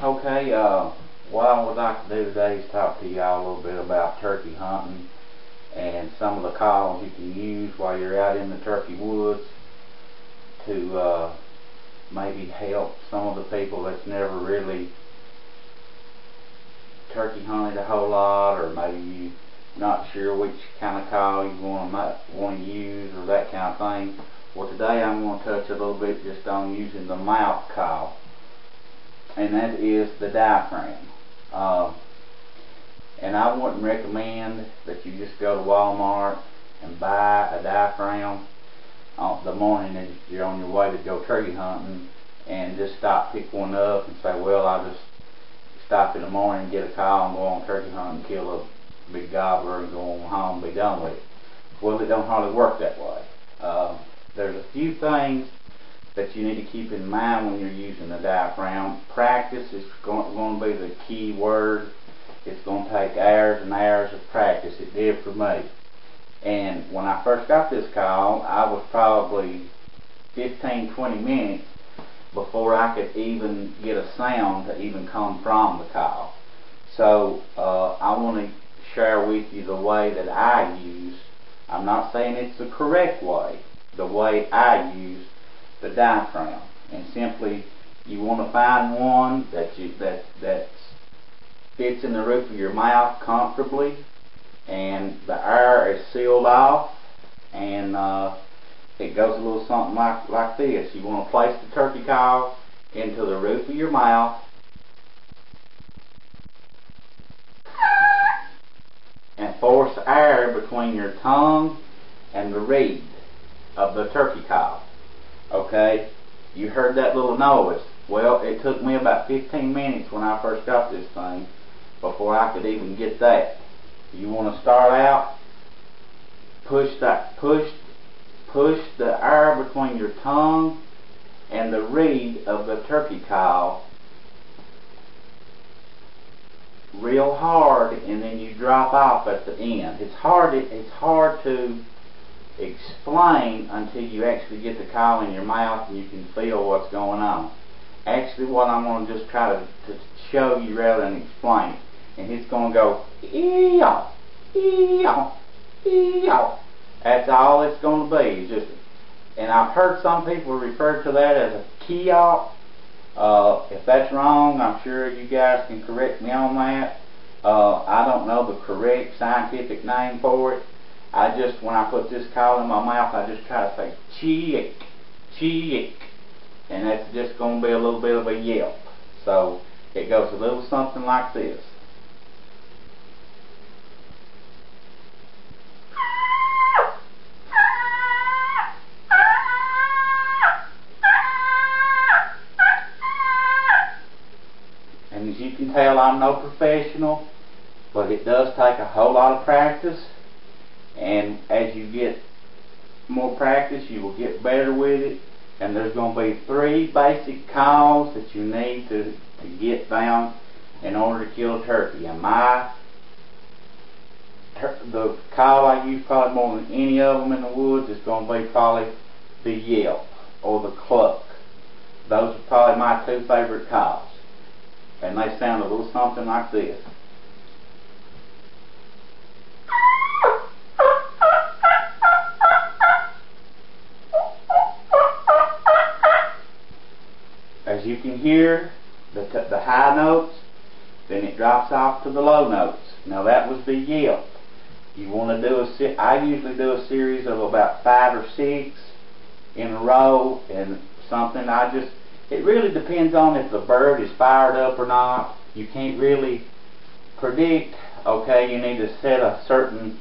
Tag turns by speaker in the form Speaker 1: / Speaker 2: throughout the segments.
Speaker 1: Okay, what I would like to do today is talk to y'all a little bit about turkey hunting and some of the calls you can use while you're out in the turkey woods to maybe help some of the people that's never really turkey hunted a whole lot, or maybe you're not sure which kind of call you want to use or that kind of thing. Well, today I'm going to touch a little bit just on using the mouth call, and that is the diaphragm. And I wouldn't recommend that you just go to Walmart and buy a diaphragm on the morning that you're on your way to go turkey hunting and just pick one up and say, well, I'll just stop in the morning, get a call, and go on turkey hunt and kill a big gobbler and go on home and be done with it. Well, it don't hardly work that way. There's a few things that you need to keep in mind when you're using the diaphragm. Practice is going to be the key word. It's going to take hours and hours of practice. It did for me. And when I first got this call, I was probably 15-20 minutes before I could even get a sound to even come from the call. So I want to share with you the way that I use. I'm not saying it's the correct way. The way I use the diaphragm, and simply you want to find one that fits in the roof of your mouth comfortably, and the air is sealed off, and it goes a little something like this. You want to place the turkey call into the roof of your mouth and force air between your tongue and the reed of the turkey call. Okay, you heard that little noise. Well, it took me about 15 minutes when I first got this thing before I could even get that. You want to start out, push the air between your tongue and the reed of the turkey call real hard, and then you drop off at the end. It's hard to explain until you actually get the call in your mouth and you can feel what's going on. Actually, what I'm going to just try to show you rather than explain it. And it's going to go ee-yaw, ee-yaw, ee-yaw. That's all it's going to be. And I've heard some people refer to that as a kee-yaw. If that's wrong, I'm sure you guys can correct me on that. I don't know the correct scientific name for it. When I put this call in my mouth, I just try to say chee-ick, chee-ick. And that's just going to be a little bit of a yelp. So it goes a little something like this. And as you can tell, I'm no professional, but it does take a whole lot of practice. And as you get more practice, you will get better with it. And there's going to be 3 basic calls that you need to get down in order to kill a turkey. And the call I use probably more than any of them in the woods is going to be probably the yelp or the cluck. Those are probably my 2 favorite calls. And they sound a little something like this. As you can hear the high notes, then it drops off to the low notes. Now that was the yelp. You want to do I usually do a series of about 5 or 6 in a row, and something it really depends on if the bird is fired up or not. You can't really predict. Okay, you need to set a certain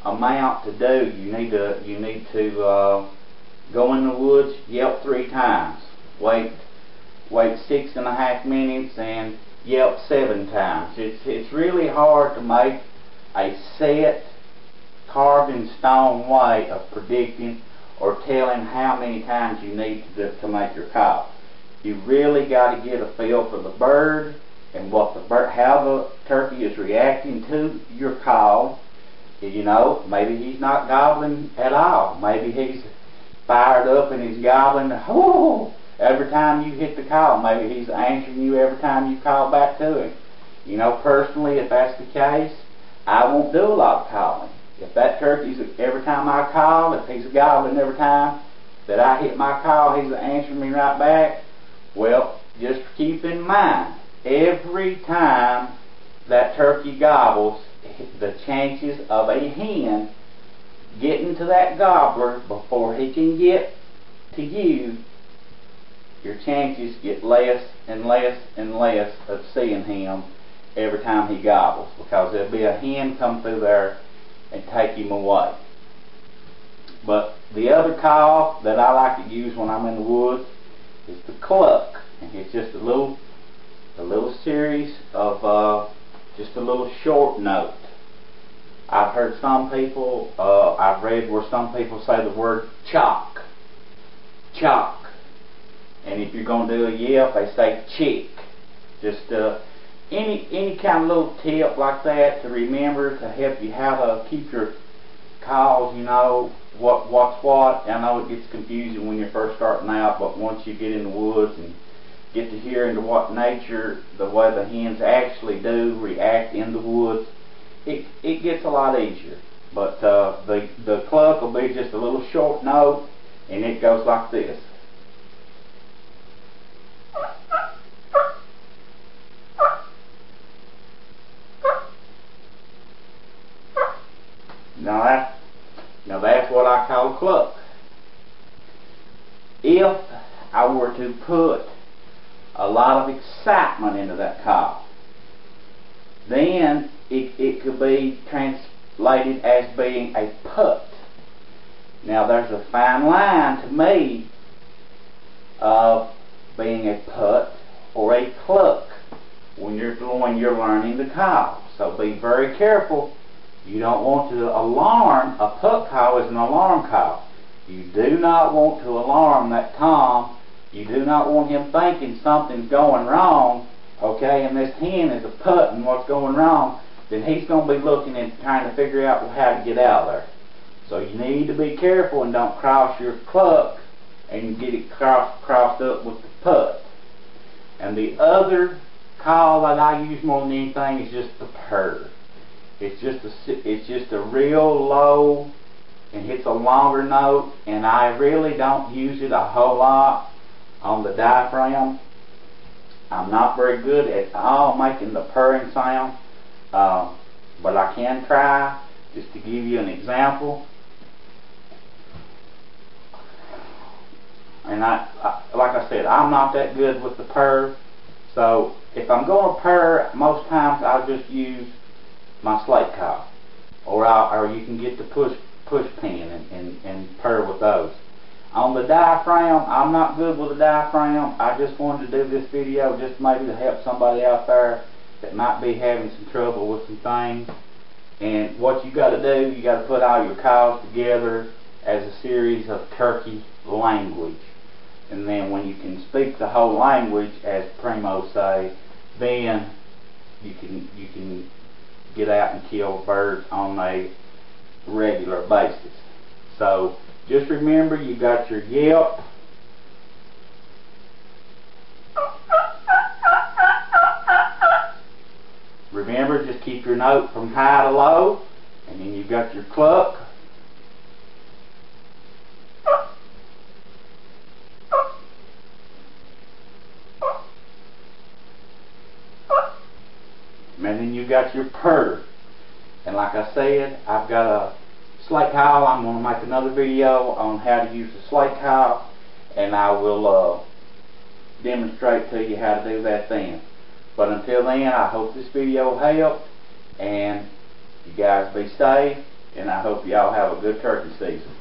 Speaker 1: amount to do. You need to go in the woods, yelp 3 times, wait 6.5 minutes, and yelp 7 times. It's really hard to make a set, carved in stone way of predicting or telling how many times you need to make your call. You really got to get a feel for the bird and how the turkey is reacting to your call. You know, maybe he's not gobbling at all. Maybe he's fired up and he's gobbling. Oh, every time you hit the call. Maybe he's answering you every time you call back to him. You know, personally, if that's the case, I won't do a lot of calling. If that turkey's, every time I call, if he's gobbling every time that I hit my call, he's answering me right back, well, just keep in mind, every time that turkey gobbles, the chances of a hen getting to that gobbler before he can get to you, your chances get less and less and less of seeing him every time he gobbles, because there'll be a hen come through there and take him away. But the other call that I like to use when I'm in the woods is the cluck, and it's just a little series of just a little short note. I've heard some people, I've read where some people say the word chock, chock, and if you're going to do a yelp, they say chick. Just any kind of little tip like that to remember to help you how to keep your calls, you know, what's what. I know it gets confusing when you're first starting out, but once you get in the woods and get to hear into what nature, the way the hens actually do react in the woods, it gets a lot easier. But the cluck will be just a little short note, and it goes like this. Now that's what I call a cluck. If I were to put a lot of excitement into that call, then it could be translated as being a put. Now there's a fine line to me of being a put or a cluck when you're learning the call. So be very careful. You don't want to alarm. A put call is an alarm call. You do not want to alarm that tom. You do not want him thinking something's going wrong, okay, and this hen is a put and what's going wrong, then he's going to be looking and trying to figure out how to get out there. So you need to be careful and don't cross your cluck and get it crossed up with the put. And the other call that I use more than anything is just the purr. It's just a real low and hits a longer note, and I really don't use it a whole lot on the diaphragm. I'm not very good at all making the purring sound, but I can try just to give you an example. And like I said, I'm not that good with the purr, so if I'm going to purr, most times I'll just use my slate call, or you can get the push pin and purr with those. On the diaphragm, I'm not good with the diaphragm. I just wanted to do this video just maybe to help somebody out there that might be having some trouble with some things. And what you got to do, you got to put all your calls together as a series of turkey language. And then when you can speak the whole language, as Primo say, then you can get out and kill birds on a regular basis. So just remember, you got your yelp, remember, just keep your note from high to low, and then you've got your cluck, and then you got your purr. And like I said, I've got a slate call. I'm going to make another video on how to use the slate call, and I will demonstrate to you how to do that then. But until then, I hope this video helped, and you guys be safe, and I hope y'all have a good turkey season.